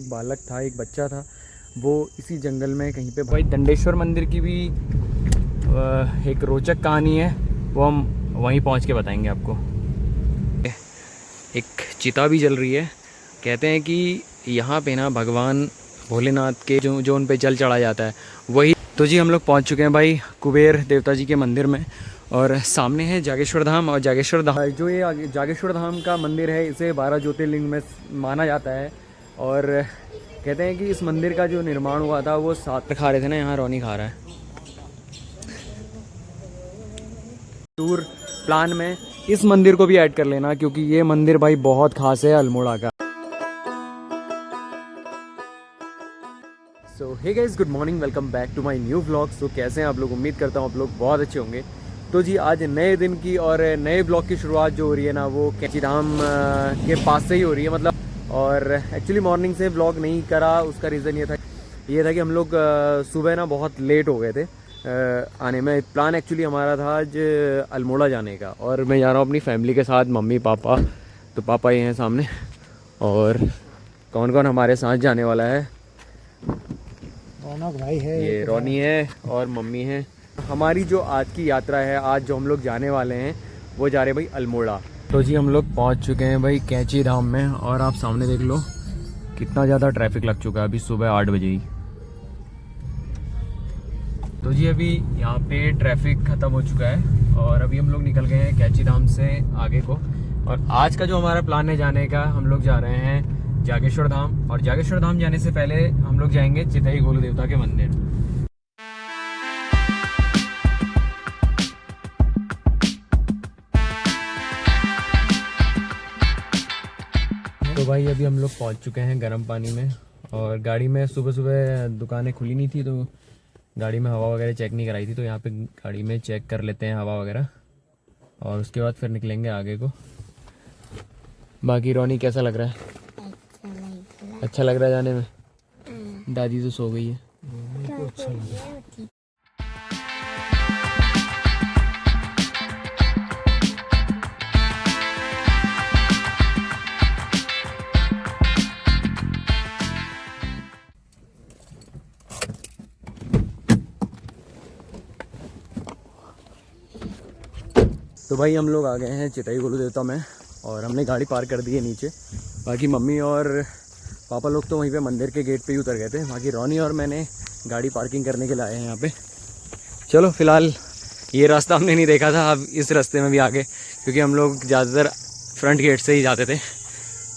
एक बालक था, एक बच्चा था, वो इसी जंगल में कहीं पे। भाई दंडेश्वर मंदिर की भी एक रोचक कहानी है, वो हम वहीं पहुंच के बताएंगे आपको। एक चिता भी जल रही है। कहते हैं कि यहाँ पे ना भगवान भोलेनाथ के जो उन पे जल चढ़ा जाता है वही। तो जी हम लोग पहुँच चुके हैं भाई कुबेर देवता जी के मंदिर में, और सामने है जागेश्वर धाम। और जागेश्वर धाम जो ये जागेश्वर धाम का मंदिर है, इसे 12 ज्योतिर्लिंग में माना जाता है। और कहते हैं कि इस मंदिर का जो निर्माण हुआ था वो 7 खा रहे थे ना, यहाँ रोनी खा रहा है। टूर प्लान में इस मंदिर को भी ऐड कर लेना, क्योंकि ये मंदिर भाई बहुत खास है अल्मोड़ा का। So hey guys, good morning, welcome back to my new vlog. So कैसे हैं आप लोग? उम्मीद करता हूँ आप लोग बहुत अच्छे होंगे। तो जी आज नए दिन की और नए ब्लॉग की शुरुआत जो हो रही है ना, वो कैंची धाम के पास से ही हो रही है मतलब। और एक्चुअली मॉर्निंग से ब्लॉग नहीं करा, उसका रीज़न ये था कि हम लोग सुबह ना बहुत लेट हो गए थे आने में। प्लान एक्चुअली हमारा था आज अल्मोड़ा जाने का, और मैं जा रहा हूँ अपनी फैमिली के साथ, मम्मी पापा। तो पापा ये हैं सामने, और कौन कौन हमारे साथ जाने वाला है? रौनक भाई है, ये रोनी है और मम्मी है। हमारी जो आज की यात्रा है, आज जो हम लोग जाने वाले हैं, वो जा रहे हैं भाई अल्मोड़ा। तो जी हम लोग पहुंच चुके हैं भाई कैंची धाम में, और आप सामने देख लो कितना ज़्यादा ट्रैफिक लग चुका है अभी सुबह 8 बजे ही। तो जी अभी यहाँ पे ट्रैफिक ख़त्म हो चुका है, और अभी हम लोग निकल गए हैं कैंची धाम से आगे को। और आज का जो हमारा प्लान है जाने का, हम लोग जा रहे हैं जागेश्वर धाम। और जागेश्वर धाम जाने से पहले हम लोग जाएंगे चितई गोलू देवता के मंदिर। तो भाई अभी हम लोग पहुंच चुके हैं गर्म पानी में, और गाड़ी में सुबह सुबह दुकानें खुली नहीं थी, तो गाड़ी में हवा वगैरह चेक नहीं कराई थी। तो यहाँ पे गाड़ी में चेक कर लेते हैं हवा वगैरह, और उसके बाद फिर निकलेंगे आगे को। बाकी रोनी कैसा लग रहा है? अच्छा लग रहा है जाने में? दादी तो सो गई है। अच्छा लग रहा है। तो भाई हम लोग आ गए हैं चितई गोलू देवता में, और हमने गाड़ी पार्क कर दी है नीचे। बाकी मम्मी और पापा लोग तो वहीं पे मंदिर के गेट पे ही उतर गए थे। बाकी रोनी और मैंने गाड़ी पार्किंग करने के लिए आए हैं यहाँ पे। चलो फिलहाल ये रास्ता हमने नहीं देखा था, अब इस रास्ते में भी आ गए, क्योंकि हम लोग ज़्यादातर फ्रंट गेट से ही जाते थे।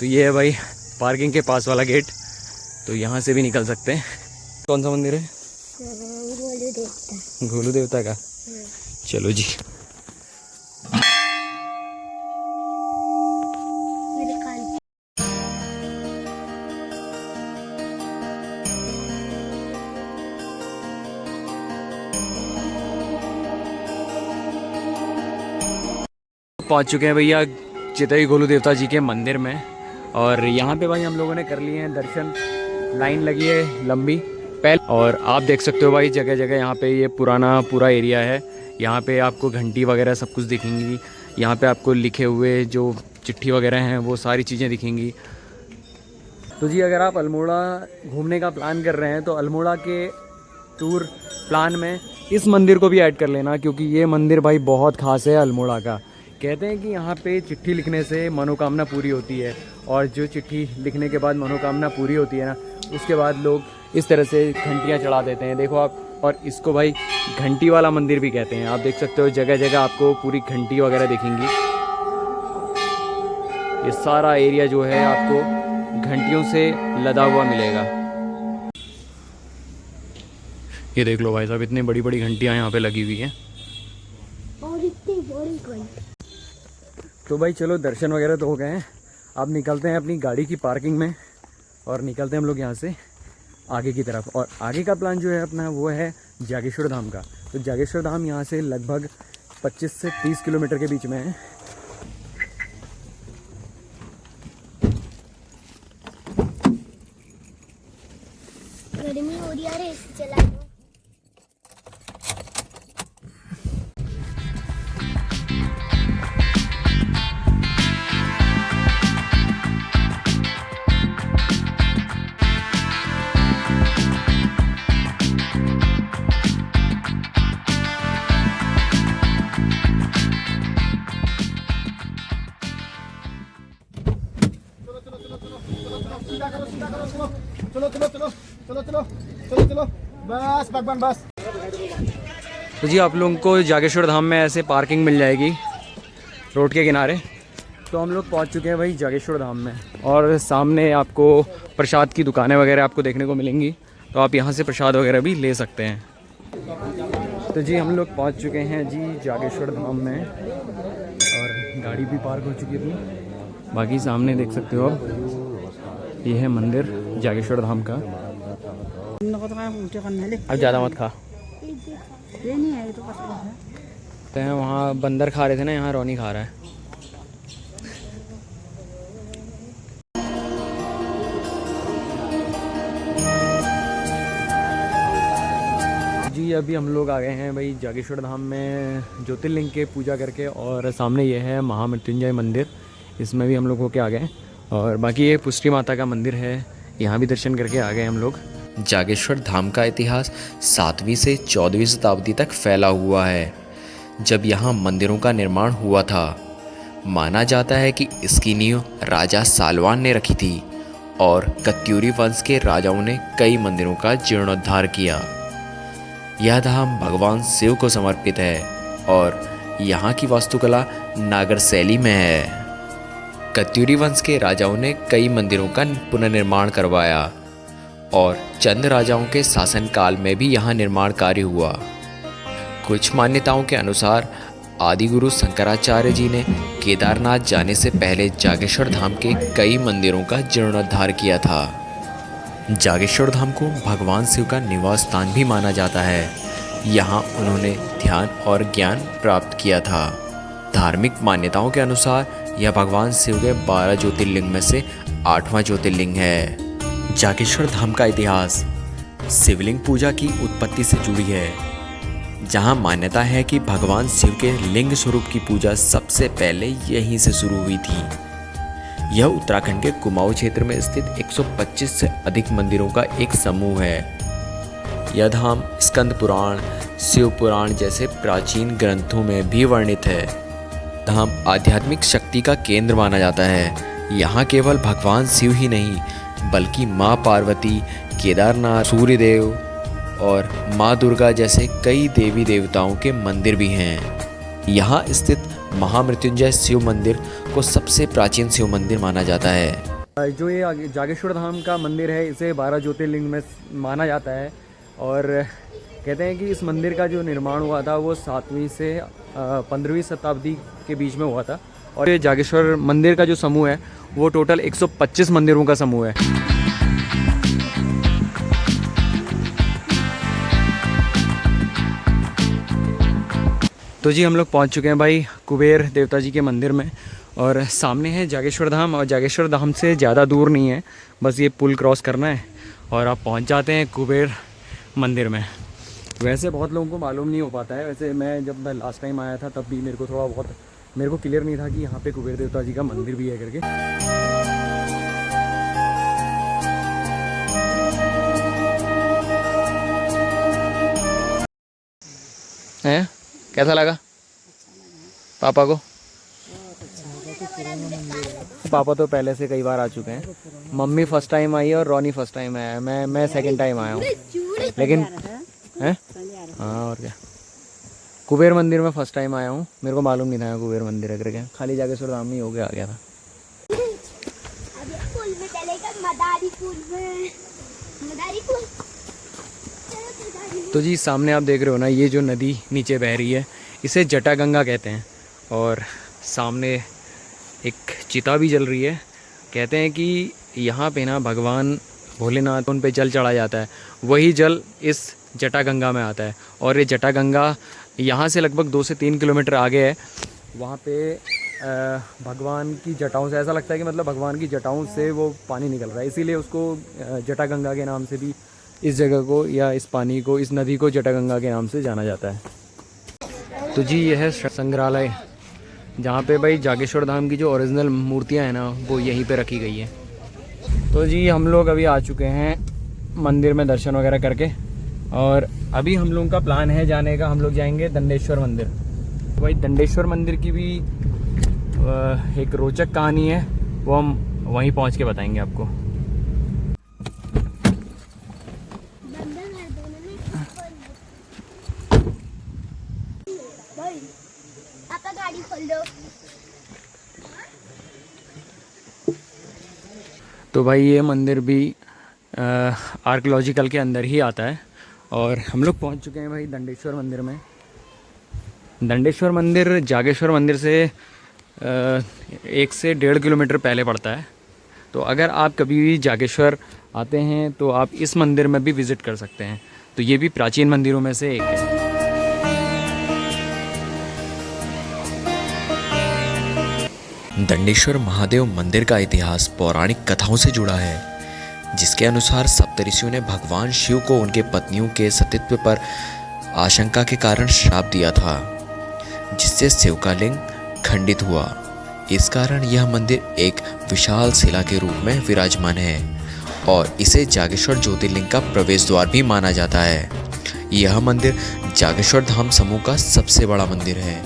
तो ये है भाई पार्किंग के पास वाला गेट, तो यहाँ से भी निकल सकते हैं। कौन सा मंदिर है? गोलू देवता का। चलो जी। पहुंच चुके हैं भैया चितई गोलू देवता जी के मंदिर में, और यहाँ पे भाई हम लोगों ने कर लिए हैं दर्शन। लाइन लगी है लंबी पहले, और आप देख सकते हो भाई जगह जगह यहाँ पे ये पूरा एरिया है। यहाँ पे आपको घंटी वगैरह सब कुछ दिखेंगी। यहाँ पे आपको लिखे हुए जो चिट्ठी वगैरह हैं वो सारी चीज़ें दिखेंगी। तो जी अगर आप अल्मोड़ा घूमने का प्लान कर रहे हैं, तो अल्मोड़ा के टूर प्लान में इस मंदिर को भी ऐड कर लेना, क्योंकि ये मंदिर भाई बहुत ख़ास है अल्मोड़ा का। कहते हैं कि यहाँ पे चिट्ठी लिखने से मनोकामना पूरी होती है, और जो चिट्ठी लिखने के बाद मनोकामना पूरी होती है ना, उसके बाद लोग इस तरह से घंटियाँ चढ़ा देते हैं। देखो आप, और इसको भाई घंटी वाला मंदिर भी कहते हैं। आप देख सकते हो जगह जगह आपको पूरी घंटी वगैरह दिखेंगी। ये सारा एरिया जो है आपको घंटियों से लदा हुआ मिलेगा। ये देख लो भाई साहब, इतनी बड़ी बड़ी घंटियाँ यहाँ पे लगी हुई हैं। तो भाई चलो दर्शन वगैरह तो हो गए हैं, अब निकलते हैं अपनी गाड़ी की पार्किंग में, और निकलते हैं हम लोग यहाँ से आगे की तरफ। और आगे का प्लान जो है अपना, वो है जागेश्वर धाम का। तो जागेश्वर धाम यहाँ से लगभग 25 से 30 किलोमीटर के बीच में है। गर्मी हो रही है, एसी चला दो। चलो चलो चलो चलो चलो चलो चलो बस भगवान बस। तो जी आप लोगों को जागेश्वर धाम में ऐसे पार्किंग मिल जाएगी रोड के किनारे। तो हम लोग पहुंच चुके हैं भाई जागेश्वर धाम में, और सामने आपको प्रसाद की दुकानें वगैरह आपको देखने को मिलेंगी, तो आप यहां से प्रसाद वगैरह भी ले सकते हैं। तो जी हम लोग पहुंच चुके हैं जी जागेश्वर धाम में, और गाड़ी भी पार्क हो चुकी थी। बाकी सामने देख सकते हो आप, ये है मंदिर जागेश्वर धाम का। अब ज़्यादा मत खा। तो हैं वहाँ बंदर खा रहे थे ना, यहाँ रोनी खा रहा है। जी अभी हम लोग आ गए हैं भाई जागेश्वर धाम में ज्योतिर्लिंग के पूजा करके, और सामने ये है महामृत्युंजय मंदिर, इसमें भी हम लोग होके आ गए। और बाकी ये पुष्टि माता का मंदिर है, यहाँ भी दर्शन करके आ गए हम लोग। जागेश्वर धाम का इतिहास 7वीं से 14वीं शताब्दी तक फैला हुआ है, जब यहाँ मंदिरों का निर्माण हुआ था। माना जाता है कि इसकी नींव राजा सालवान ने रखी थी, और कत्यूरी वंश के राजाओं ने कई मंदिरों का जीर्णोद्धार किया। यह धाम भगवान शिव को समर्पित है, और यहाँ की वास्तुकला नागर शैली में है। कत्यूरी वंश के राजाओं ने कई मंदिरों का पुनर्निर्माण करवाया, और चंद राजाओं के शासनकाल में भी यहाँ निर्माण कार्य हुआ। कुछ मान्यताओं के अनुसार आदिगुरु शंकराचार्य जी ने केदारनाथ जाने से पहले जागेश्वर धाम के कई मंदिरों का जीर्णोद्धार किया था। जागेश्वर धाम को भगवान शिव का निवास स्थान भी माना जाता है। यहाँ उन्होंने ध्यान और ज्ञान प्राप्त किया था। धार्मिक मान्यताओं के अनुसार यह भगवान शिव के 12 ज्योतिर्लिंग में से 8वां ज्योतिर्लिंग है। जागेश्वर धाम का इतिहास शिवलिंग पूजा की उत्पत्ति से जुड़ी है, जहाँ मान्यता है कि भगवान शिव के लिंग स्वरूप की पूजा सबसे पहले यहीं से शुरू हुई थी। यह उत्तराखंड के कुमाऊं क्षेत्र में स्थित 125 से अधिक मंदिरों का एक समूह है। यह धाम स्कंद पुराण, शिव पुराण जैसे प्राचीन ग्रंथों में भी वर्णित है। धाम आध्यात्मिक शक्ति का केंद्र माना जाता है। यहाँ केवल भगवान शिव ही नहीं, बल्कि माँ पार्वती, केदारनाथ, सूर्यदेव और माँ दुर्गा जैसे कई देवी देवताओं के मंदिर भी हैं। यहाँ स्थित महामृत्युंजय शिव मंदिर को सबसे प्राचीन शिव मंदिर माना जाता है। जो ये जागेश्वर धाम का मंदिर है, इसे 12 ज्योतिर्लिंग में माना जाता है, और कहते हैं कि इस मंदिर का जो निर्माण हुआ था वो 7वीं से 15वीं शताब्दी के बीच में हुआ था। और ये जागेश्वर मंदिर का जो समूह है वो टोटल 125 मंदिरों का समूह है। तो जी हम लोग पहुंच चुके हैं भाई कुबेर देवता जी के मंदिर में, और सामने है जागेश्वर धाम। और जागेश्वर धाम से ज़्यादा दूर नहीं है, बस ये पुल क्रॉस करना है और आप पहुंच जाते हैं कुबेर मंदिर में। वैसे बहुत लोगों को मालूम नहीं हो पाता है। वैसे जब मैं लास्ट टाइम आया था तब भी मेरे को क्लियर नहीं था कि यहाँ पे कुबेर देवता जी का मंदिर भी है करके। हैं, कैसा लगा पापा को? पापा तो पहले से कई बार आ चुके हैं। मम्मी फर्स्ट टाइम आई है और रोनी फर्स्ट टाइम आया है। मैं सेकंड टाइम आया हूँ, लेकिन हैं हाँ और क्या। कुबेर मंदिर में फर्स्ट टाइम आया हूँ, मेरे को मालूम नहीं था कुबेर मंदिर है करके। खाली जागेश्वर धाम में हो गया आ गया था। अभी पुल में चलेगा, मदारी पुल में, मदारी पुल। तो जी सामने आप देख रहे हो ना, ये जो नदी नीचे बह रही है इसे जटागंगा कहते हैं, और सामने एक चिता भी जल रही है। कहते हैं कि यहाँ पे ना भगवान भोलेनाथ उन पे जल चढ़ा जाता है, वही जल इस जटागंगा में आता है। और ये जटागंगा यहाँ से लगभग 2 से 3 किलोमीटर आगे है। वहाँ पे भगवान की जटाओं से ऐसा लगता है कि मतलब भगवान की जटाओं से वो पानी निकल रहा है, इसीलिए उसको जटागंगा के नाम से भी इस जगह को या इस पानी को, इस नदी को जटागंगा के नाम से जाना जाता है। तो जी यह है संग्रहालय, जहाँ पे भाई जागेश्वर धाम की जो ओरिजिनल मूर्तियाँ हैं ना वो यहीं पे रखी गई हैं। तो जी हम लोग अभी आ चुके हैं मंदिर में दर्शन वगैरह करके, और अभी हम लोगों का प्लान है जाने का। हम लोग जाएंगे दंडेश्वर मंदिर। भाई दंडेश्वर मंदिर की भी एक रोचक कहानी है, वो हम वहीं पहुँच के बताएंगे आपको। तो भाई ये मंदिर भी आर्कियोलॉजिकल के अंदर ही आता है। और हम लोग पहुंच चुके हैं भाई दंडेश्वर मंदिर में। दंडेश्वर मंदिर जागेश्वर मंदिर से 1 से 1.5 किलोमीटर पहले पड़ता है। तो अगर आप कभी भी जागेश्वर आते हैं तो आप इस मंदिर में भी विज़िट कर सकते हैं। तो ये भी प्राचीन मंदिरों में से एक है। दंडेश्वर महादेव मंदिर का इतिहास पौराणिक कथाओं से जुड़ा है, जिसके अनुसार सप्तऋषियों ने भगवान शिव को उनके पत्नियों के सतीत्व पर आशंका के कारण श्राप दिया था, जिससे शिव का लिंग खंडित हुआ। इस कारण यह मंदिर एक विशाल शिला के रूप में विराजमान है और इसे जागेश्वर ज्योतिर्लिंग का प्रवेश द्वार भी माना जाता है। यह मंदिर जागेश्वर धाम समूह का सबसे बड़ा मंदिर है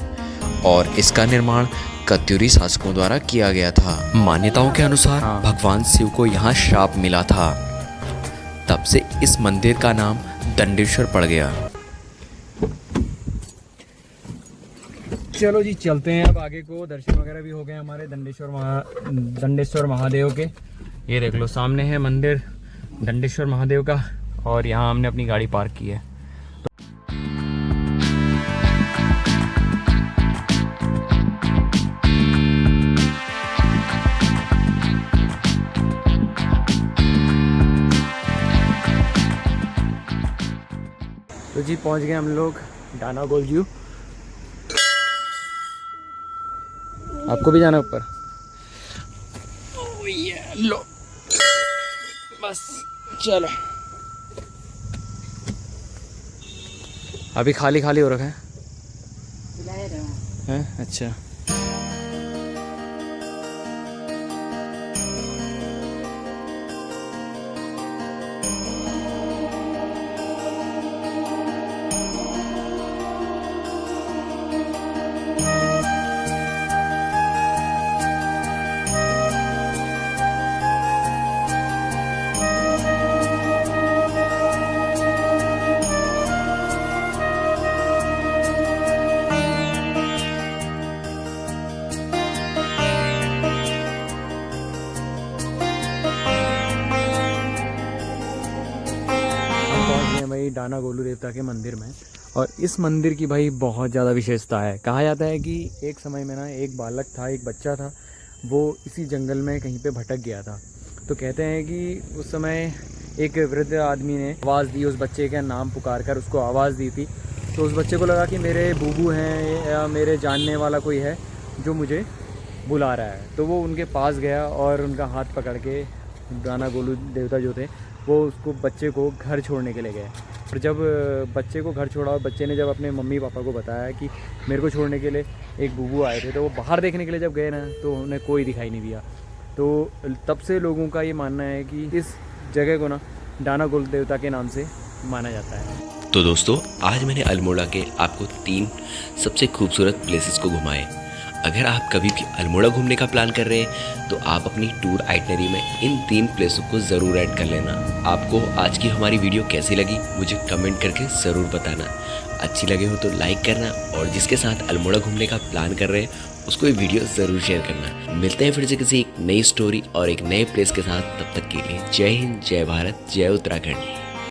और इसका निर्माण कत्यूरी शासकों द्वारा किया गया था। मान्यताओं के अनुसार भगवान शिव को यहाँ श्राप मिला था, तब से इस मंदिर का नाम दंडेश्वर पड़ गया। चलो जी चलते हैं अब आगे को। दर्शन वगैरह भी हो गए हमारे दंडेश्वर महादेव के। ये देख लो सामने है मंदिर दंडेश्वर महादेव का और यहाँ हमने अपनी गाड़ी पार्क की है। तो जी पहुँच गए हम लोग डाना गोलजू। आपको भी जाना ऊपर? लो बस चलो। अभी खाली खाली हो रखा है हैं? अच्छा भाई डाना गोलू देवता के मंदिर में। और इस मंदिर की भाई बहुत ज़्यादा विशेषता है। कहा जाता है कि एक समय में ना एक बालक था, एक बच्चा था, वो इसी जंगल में कहीं पे भटक गया था। तो कहते हैं कि उस समय एक वृद्ध आदमी ने आवाज़ दी, उस बच्चे का नाम पुकार कर उसको आवाज़ दी थी। तो उस बच्चे को लगा कि मेरे बूबू हैं या मेरे जानने वाला कोई है जो मुझे बुला रहा है। तो वो उनके पास गया और उनका हाथ पकड़ के डाना गोलू देवता जो थे वो उसको बच्चे को घर छोड़ने के लिए गए। और जब बच्चे को घर छोड़ा और बच्चे ने जब अपने मम्मी पापा को बताया कि मेरे को छोड़ने के लिए एक बूबू आए थे, तो वो बाहर देखने के लिए जब गए ना तो उन्हें कोई दिखाई नहीं दिया। तो तब से लोगों का ये मानना है कि इस जगह को ना डाना गोलू देवता के नाम से माना जाता है। तो दोस्तों, आज मैंने अल्मोड़ा के आपको 3 सबसे खूबसूरत प्लेसेस को घुमाए। अगर आप कभी भी अल्मोड़ा घूमने का प्लान कर रहे हैं तो आप अपनी टूर आइटनरी में इन 3 प्लेसों को ज़रूर ऐड कर लेना। आपको आज की हमारी वीडियो कैसी लगी मुझे कमेंट करके ज़रूर बताना। अच्छी लगे हो तो लाइक करना और जिसके साथ अल्मोड़ा घूमने का प्लान कर रहे हैं उसको ये वीडियो ज़रूर शेयर करना। मिलते हैं फिर से किसी एक नई स्टोरी और एक नए प्लेस के साथ। तब तक के लिए जय हिंद, जय भारत, जय उत्तराखंड।